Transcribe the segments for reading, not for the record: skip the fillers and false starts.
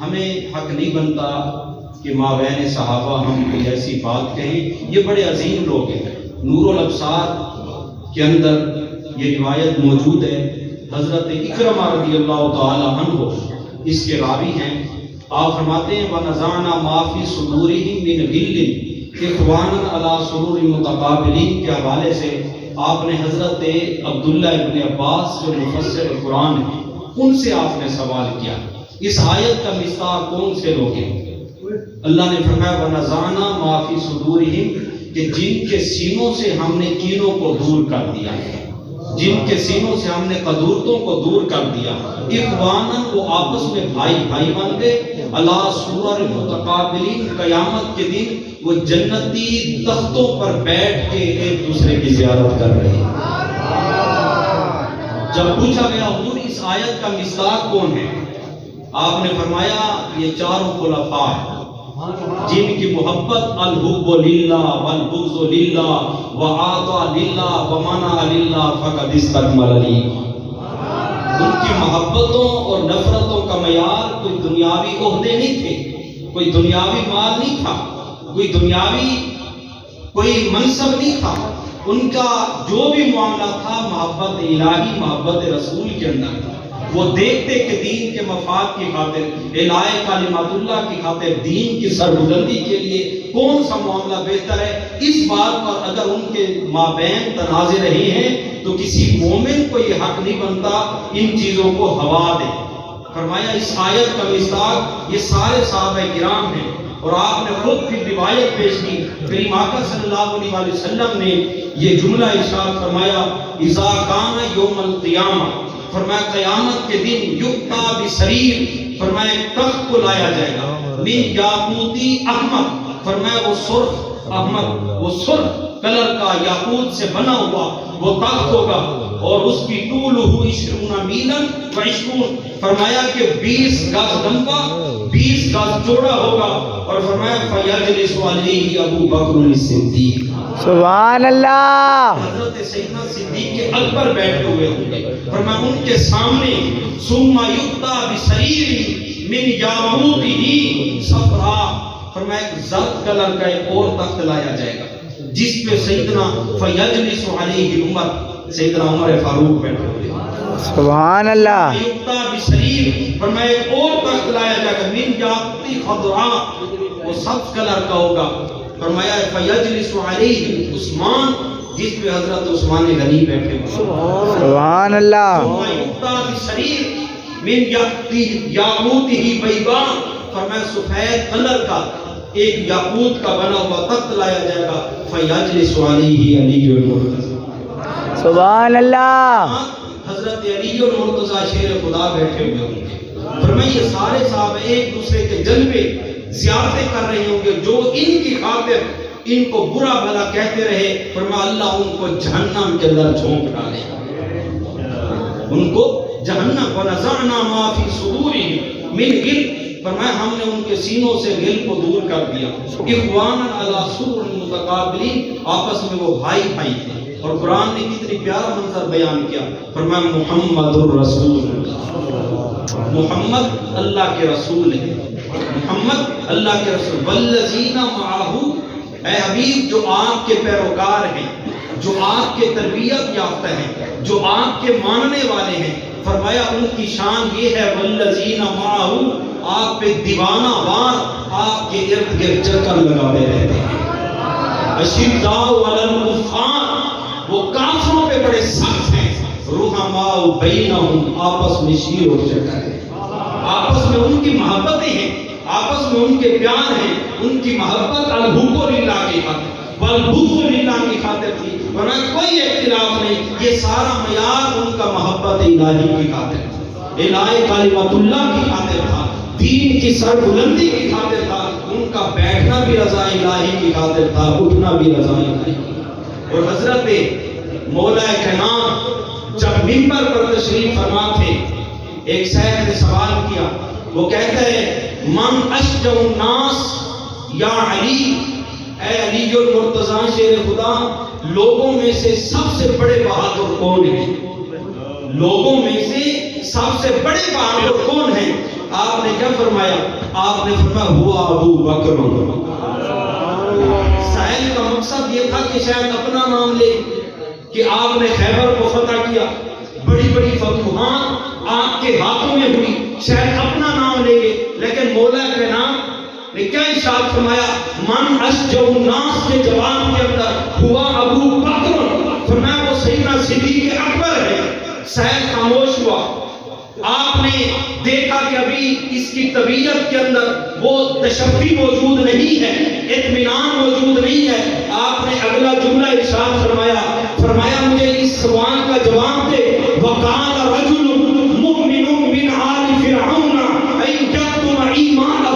ہمیں حق نہیں بنتا کہ مابین صحابہ ہم کوئی ایسی بات کہیں. یہ بڑے عظیم لوگ ہیں. نور الابصار کے اندر یہ روایت موجود ہے. حضرت اکرمہ رضی اللہ تعالی عنہ اس کے راوی ہیں. آپ فرماتے ہیں وَنَزَعْنَا مَا فِي صُدُورِهِم مِّنْ غِلٍّ إِخْوَانًا عَلَىٰ سُرُورٍ مُتَقَابِلِينَ کے حوالے سے آپ نے حضرت عبداللہ ابن عباس جو مفسر قرآن ہیں ان سے آپ نے سوال کیا اس آیت کا مصداق کون سے لوگ ہیں؟ اللہ نے فرمایا وَنَزَعْنَا مَا فِي صُدُورِهِم کہ جن کے سینوں سے ہم نے کینوں کو دور کر دیا ہے، جن کے سینوں سے ہم نے قدورتوں کو دور کر دیا. اخواناً وہ آپس میں بھائی بھائی بن گئے. علی سرر متقابلین قیامت کے دن وہ جنتی تختوں پر بیٹھ کے ایک دوسرے کی زیارت کر رہے ہیں. جب پوچھا گیا حضور اس آیت کا مصداق کون ہے؟ آپ نے فرمایا یہ چاروں خلفاء جن کی محبت الحب للہ والبغض للہ وعطا للہ ومنع للہ فقد استکمل لی. ان کی محبتوں اور نفرتوں کا معیار کوئی دنیاوی عہدے نہیں تھے، کوئی دنیاوی مال نہیں تھا، کوئی دنیاوی کوئی منصب نہیں تھا. ان کا جو بھی معاملہ تھا محبت الہی محبت رسول کے اندر تھا. وہ دیکھتے کہ دین کے مفاد کی خاطر اعلاء کلمات اللہ کی خاطر دین کی سربلندی کے لیے کون سا معاملہ بہتر ہے. اس بات پر اگر ان کے مابین تنازع رہے ہیں تو کسی مومن کو یہ حق نہیں بنتا ان چیزوں کو ہوا دے. فرمایا اس آیت کا مصداق یہ سارے صحابہ کرام ہیں. اور آپ نے خود پھر روایت پیش کی. کریم آقا صلی اللہ علیہ وسلم نے یہ جملہ ارشاد فرمایا اذا کان یوم القیامہ فرمایا قیامت کے دن یؤتی بسریر فرمایا تخت کو لایا جائے گا من یاقوتی احمر فرمایا وہ سرخ احمر وہ سرخ کلر کا یاقوت سے بنا ہوا وہ تخت ہوگا اور اس کی طولہ 20 میلا و20 فرمایا کہ 20 گز لمبا 20 گز چوڑا ہوگا. اور فرمایا فیجلس علیہ ابو بکر الصدیق سبحان اللہ. حضرت سیدنا صدیق اکبر بیٹھے ہوئے ہوں گے. فرمایا ان کے سامنے ثم یؤتی بسریر من یاقوتہ صفرا فرمایا ایک زرد کلر کا ایک اور تخت لایا جائے گا جس پہ سیدنا فیجلس علیہ عمر سیدنا عمر فاروق بیٹھے ہوئے. سبحان اللہ. یؤتی بسریر فرمایا ایک اور تخت لایا جائے گا من یاقوت خضراء وہ سبز کلر کا ہوگا. فرمایا فیجلس علیہ عثمان جس پہ حضرت عثمان غنی بیٹھے ہوئے. سبحان اللہ. یؤتی بسریر من یاقوتہ بیضاء فرمایا سفید کلر کا ایک یاقوت کا بنا ہوا تخت لایا جائے گا. فیجلس علیہ علی المرتضی سبحان اللہ. حضرت علی المرتضی شیر خدا بیٹھے ہوئے ہوں گے. فرمایا یہ سارے صحابہ ایک دوسرے کے جلوے زیارتیں کر رہے ہوں گے جو ان کی خاطر ان کو برا بھلا کہتے رہے. فرمایا اللہ ان کو جہنم کے اندر جھونک ڈالے ان کو جہنم. ونزعنا ما فی صدورہم من غل فرمایا ہم نے ان کے سینوں سے غل کو دور کر دیا. اخوانا علی سرر متقابلین آپس میں وہ بھائی بھائی تھے. اور قرآن نے کتنی پیارا منظر بیان کیا. فرمایا محمد الرسول محمد اللہ کے رسول ہے. محمد اللہ کے رسول والذین معہ اے حبیب جو آپ کے پیروکار ہیں جو آپ کے تربیت یافتہ ہیں جو آپ کے ماننے والے ہیں. فرمایا ان کی شان یہ ہے والذین معہ آپ پہ دیوانہ وار آپ کے ارد گرد چکر لگاتے رہتے ہیں. اشداء علی الکفار وہ کافروں پہ بڑے سخت ہیں. رحماء بینہم آپس میں شیر و شکر ہے. آپس میں ان کی محبتیں ہیں آپس میں ان کے پیار ہیں. ان کی محبت الحب للہ کی خاطر والبغض للہ کی خاطر تھی ورنہ کوئی اختلاف نہیں. یہ سارا معیار ان کا محبت الہی کی خاطر تھا اعلاء کلمات اللہ کی خاطر تھا دین کی سربلندی کی خاطر تھا. ان کا بیٹھنا بھی رضا الہی کی خاطر تھا اٹھنا بھی رضا الہی. اور حضرت مولا کائنات جب منبر پر تشریف فرما تھے ایک شیخ نے سوال کیا. وہ کہتا ہے من اشجع الناس یا علی اے علی المرتضی شیر خدا لوگوں میں سے سب سے بڑے بہادر کون ہیں؟ لوگوں میں سے سب سے بڑے بہادر کون ہیں؟ آپ نے کیا فرمایا؟ آپ نے فرمایا ہوا ابو بکر. سائل کا مقصد یہ تھا کہ شاید اپنا نام لے کہ آپ نے خیبر کو فتح کیا, بڑی بڑی فتوحات آپ کے ہاتھوں میں ہوئی, شاید اپنا نام لے گے. لیکن مولا کے نام نے کیا ارشاد فرمایا؟ من اشجع الناس کے جواب کے اندر ہوا ابو بکر, فرمایا وہ سیدنا صدیق اکبر ہے. سائل خاموش ہوا. آپ نے دیکھا کہ ابھی اس کی طبیعت کے اندر وہ تشفی موجود نہیں ہے, اطمینان موجود نہیں ہے. آپ نے اگلا جملہ ارشاد فرمایا, فرمایا مجھے اس سوال کا جواب دے. وقال رجل مؤمن من آل فرعون ان یکتم ایمانہ.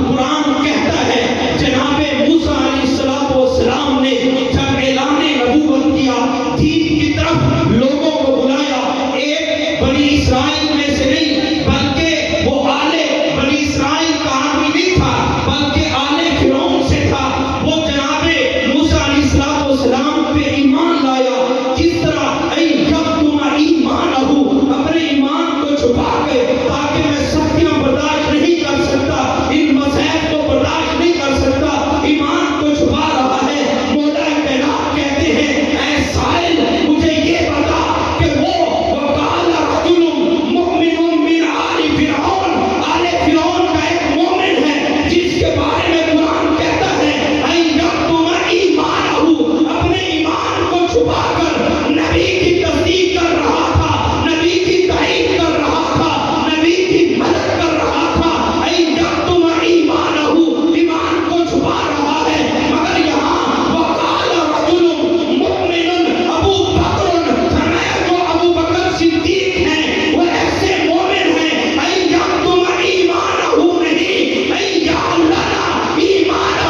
قرآن کہتا ہے جناب موسیٰ علیہ السلام نے جب اعلان نبوت کیا, دین کی طرف لوگوں کو بلایا, ایک بنی اسرائیل میں سے نہیں بلکہ وہ آلے بنی اسرائیل کا آدمی نہیں تھا بلکہ آلے فرعون سے تھا. وہ جناب موسیٰ علیہ السلام پہ ایمان لایا. کس طرح؟ اپنے ایمان کو چھپا کے, تاکہ میں سختیاں برداشت نہیں کر سکتا, ان مصائب کو برداشت نہیں کر سکتا, ایمان کو چھپا رہا ہے. مولا کائنات کہتے ہیں اے سائل مجھے یہ بتا کہ وہ وقال رجل مؤمن من آل فرعون, آل فرعون کا ایک مومن ہے جس کے بارے میں قرآن کہتا ہے ان یکتم ایمانہ, اپنے ایمان کو چھپا کر نبی کی تصدیق کر رہا تھا, نبی کی تائید کر رہا تھا, نبی کی مدد کر رہا تھا. این یکتم ایمانہ, ایمان کو چھپا رہا ہے. مگر یہاں وقال رجل مؤمن ابو بکر, فرمایا جو ابو بکر صدیق ہیں وہ ایسے مومن ہیں. این یکتم ایمانہ نہیں, این یعلن ایمانہ,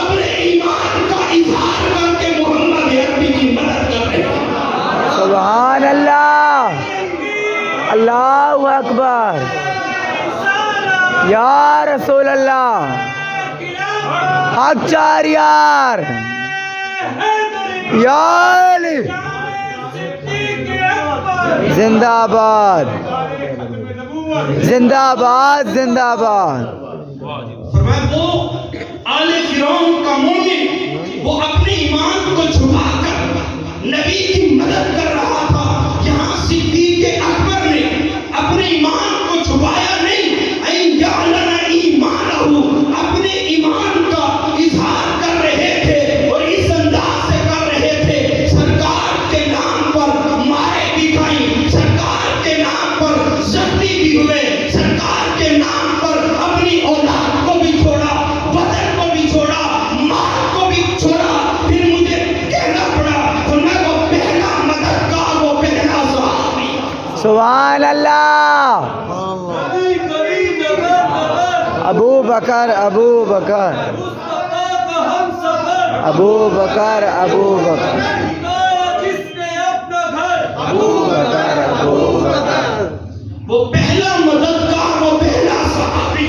اپنے ایمان کا اظہار کر کے محمد عربی کی مدد کر رہے ہیں. سبحان اللہ, اللہ اکبر, یا رسول اللہ, حق چار یار, یا علی, زندہ آباد, زندہ آباد, زندہ آباد. فرمایا وہ آل فرعون کا مومن, وہ اپنے ایمان کو چھپا کر نبی کی مدد کر رہا تھا. یہاں صدیق اکبر نے اپنے ایمان کو چھپایا نہیں, این یعلن ایمانہ, اپنے ایمان کا اظہار کر رہے تھے اور اس انداز سے کر رہے تھے. سرکار کے نام پر مارے بھی کھائیں, سرکار کے نام پر زخمی بھی ہوئے, سرکار کے نام پر اپنی اولاد کو بھی چھوڑا, بدن کو بھی چھوڑا, مال کو بھی چھوڑا. پھر مجھے کہنا پڑا فرمایا وہ پہلا مددگار, وہ پہلا صحابی. سبحان اللہ, ابو بکر, ابو بکر, ابو بکر, ابو بکر, ابو بکر, ابو بکر. وہ پہلا مددگار, وہ پہلا صحابی,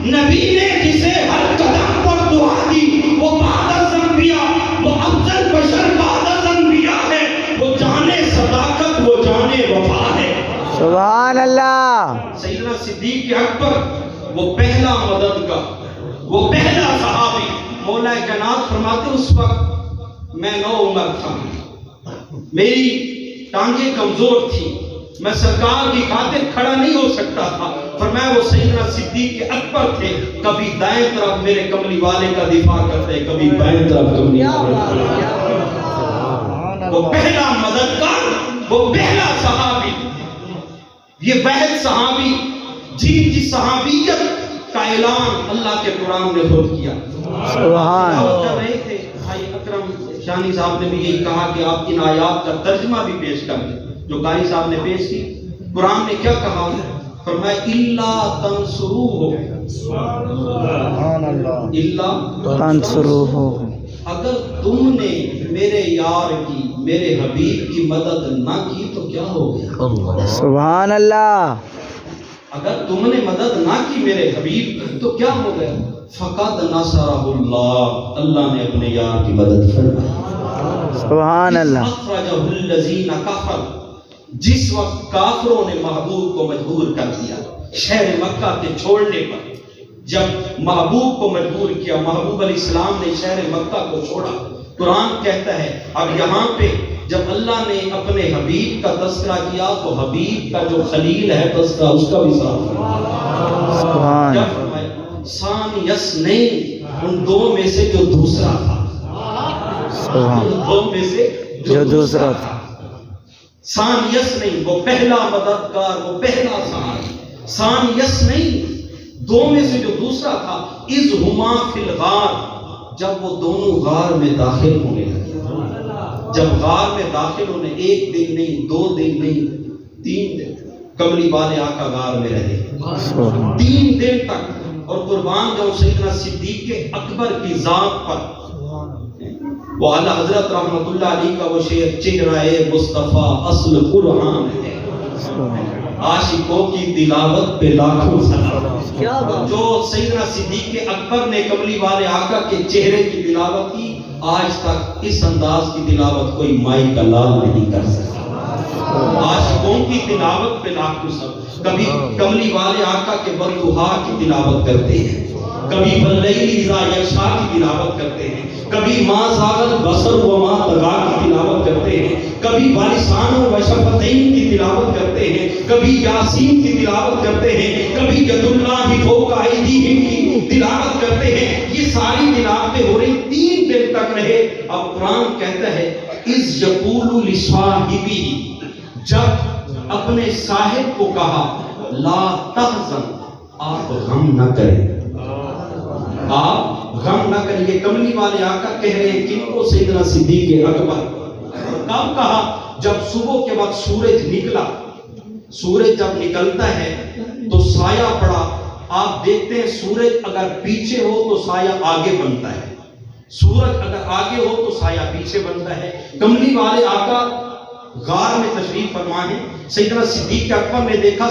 نبی نے جسے ہر قدم پر دعا دی. وہ بعد از انبیاء, وہ افضل بشر بعد از انبیاء ہے. وہ جانے صداقت, وہ جانے وفا ہے. سبحان اللہ, سیدنا صدیق اکبر وہ پہلا مددگار, وہ پہلا صحابی. مولا کائنات فرماتے اس وقت میں 9 عمر تھا, میری ٹانگیں کمزور تھی, میں سرکار کی خاطر کھڑا نہیں ہو سکتا تھا. فرمایا وہ سیدنا صدیق اکبر تھے, کبھی دائیں طرف میرے کملی والے کا دفاع کرتے, کبھی بائیں طرف کملی والے. وہ پہلا مددگار, وہ پہلا صحابی, یہ واحد صحابی جن کی صحابیت کا اعلان اللہ کے قرآن نے خود کیا. سبحان. کر رہے تھے بھائی اکرم شانی صاحب نے بھی یہی کہا کہ آپ ان آیات کا ترجمہ بھی پیش کر دیں جو قاری صاحب نے پیش کی. قرآن نے کیا کہا؟ فرمایا الا تنصروہ, الا تنصروہ, اگر تم نے میرے یار کی, میرے حبیب کی مدد نہ کی تو کیا ہو گیا؟ سبحان اللہ. اگر تم نے مدد نہ کی میرے حبیب کی تو کیا ہو گیا؟ فقد نصرہ اللہ, اللہ نے اپنے یار کی مدد فرمائی. سبحان اللہ. اخرجہ الذین کفروا, جس وقت کافروں نے محبوب کو مجبور کر دیا, شہر مکہ کے چھوڑنے پر جب محبوب کو مجبور کیا، محبوب علیہ السلام نے شہر مکہ کو چھوڑا. قرآن کہتا ہے اب یہاں پہ جب اللہ نے اپنے حبیب کا تذکرہ کیا تو حبیب کا جو خلیل ہے تذکرہ اس کا بھی صاف سبحان کیا فرمایا؟ ثانی اثنین، ان دو میں سے جو دوسرا تھا، سبحان ان دو میں سے جو دوسرا تھا. ثانی اثنین، وہ پہلا مددگار، وہ پہلا ثانی اثنین، دو میں سے جو دوسرا تھا. اذ ہما فی الغار، جب وہ دونوں غار میں داخل ہونے لگے. جب غار میں داخل ہونے، ایک دن نہیں، 2 دن نہیں، 3 دن کملی والے آقا غار میں رہے 3 دن تک. اور قربان جاؤ سیدنا صدیق اکبر کی ذات پر، وہ اعلیٰ حضرت رحمت اللہ علیہ کا وہ شعر چہرہ مصطفیٰ اصل قرآن ہے، عاشقوں کی تلاوت پہ لاکھوں سلام. جو سیدنا صدیق اکبر نے کملی والے آقا کے چہرے کی تلاوت کی، آج تک اس انداز کی تلاوت کوئی مائی کا لال نہیں کر سکتا. عاشقوں کی تلاوت پہ لاکھوں سلام. کبھی کملی والے آقا کے بردوہا کی تلاوت کرتے ہیں، کبھی باللیل اذا یغشا کی تلاوت کرتے ہیں، کبھی ما زاغ البصر وما طغی کی تلاوت کرتے ہیں، کبھی بلسان و شفتین کی تلاوت کرتے ہیں، کبھی یاسین کی تلاوت کرتے ہیں، کبھی ید اللہ فوق ایدیہم کی تلاوت کرتے ہیں. یہ ساری تلاوتیں ہو رہی 3 دن تک رہے. اب قرآن کہتا ہے اذ یقول لصاحبہ، جب اپنے صاحب کو کہا لا تحزن، آپ غم نہ کریں، آپ غم نہ کریں. یہ کملی والے آقا کہہ رہے ہیں کن کو؟ سیدنا صدیق اکبر. کب کہا؟ جب صبح کے وقت سورج نکلا. سورج جب نکلتا ہے تو سایہ پڑا. آپ دیکھتے ہیں سورج اگر پیچھے ہو تو سایہ آگے بنتا ہے، سورج اگر آگے ہو تو سایہ پیچھے بنتا ہے. کملی والے آقا غار میں تشریف فرما ہے. سیدنا صدیق اکبر نے دیکھا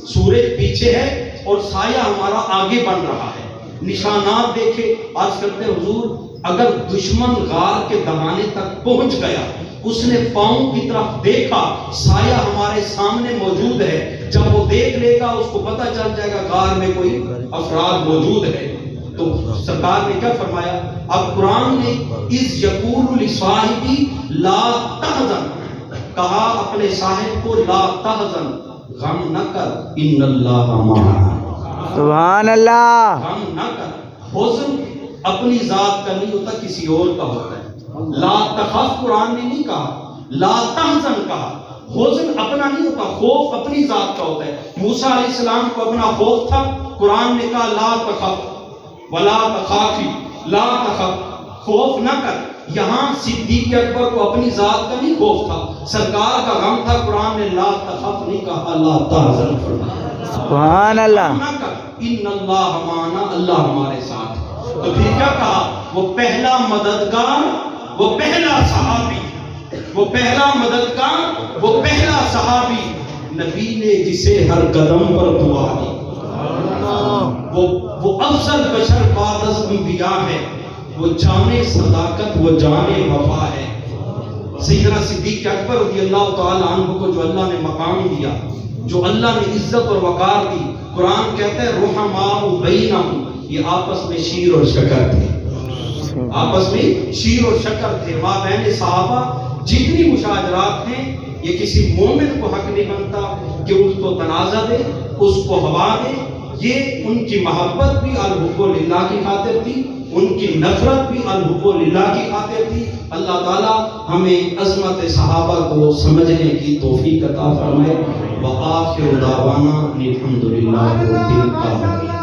سورج پیچھے ہے اور سایہ ہمارا آگے بن رہا ہے. نشانات دیکھے. آج کرتے حضور اگر دشمن غار کے دہانے تک پہنچ گیا، اس نے پاؤں کی طرف دیکھا، سایہ ہمارے سامنے موجود ہے، جب وہ دیکھ لے گا اس کو پتہ چل جائے گا غار میں کوئی افراد موجود ہے. تو سرکار نے کیا فرمایا؟ اب قرآن نے اذ یقول لصاحبہ لا تحزن کہا اپنے صاحب کو، لا تحزن، غم نہ کر، ان اللہ معنا، سبحان اللہ. غم نہ کر. حزن اپنی ذات کا نہیں ہوتا، کسی اور کا ہوتا ہے. لا تخف قرآن نے نہیں کہا، لا تحزن کہا. حزن اپنا نہیں ہوتا، خوف اپنی ذات کا ہوتا ہے. موسیٰ علیہ السلام کو اپنا خوف تھا، قرآن نے کہا لا تخف ولا تخافی، لا تخف، خوف نہ کر. یہاں صدیق اکبر کو اپنی ذات کا نہیں خوف تھا، سرکار کا غم تھا. قرآن نے لا تخف نہیں کہا، لا تحزن فرمایا. سبحان اللہ. نہ کر، ان اللہ معنا، اللہ ہمارے ساتھ. تو پھر کیا کہا؟ وہ پہلا مددگار، وہ پہلا صحابی، وہ پہلا مددگار، وہ پہلا صحابی، نبی نے جسے ہر قدم پر دعا دی. وہ افضل بشر بعد از انبیاء ہے، وہ جانے صداقت، وہ جانے وفا ہے. سیدنا صدیق اکبر رضی اللہ تعالی عنہ کو جو اللہ نے مقام دیا، جو اللہ نے عزت اور وقار دی، قرآن کہتا ہے رحماء بینہم، یہ آپس میں شیر اور شکر تھے، آپس میں شیر اور شکر تھے. ماں بہن صحابہ جتنی مشاجرات ہیں، یہ کسی مومن کو حق نہیں بنتا کہ اس کو تنازع دے، اس کو ہوا دے. یہ ان کی محبت بھی الحب للہ کی خاطر تھی، ان کی نفرت بھی الحب للہ کی خاطر تھی. اللہ تعالی ہمیں عظمت صحابہ کو سمجھنے کی توفیق عطا فرمائے. وآخر دعوانا الحمدللہ رب العالمین.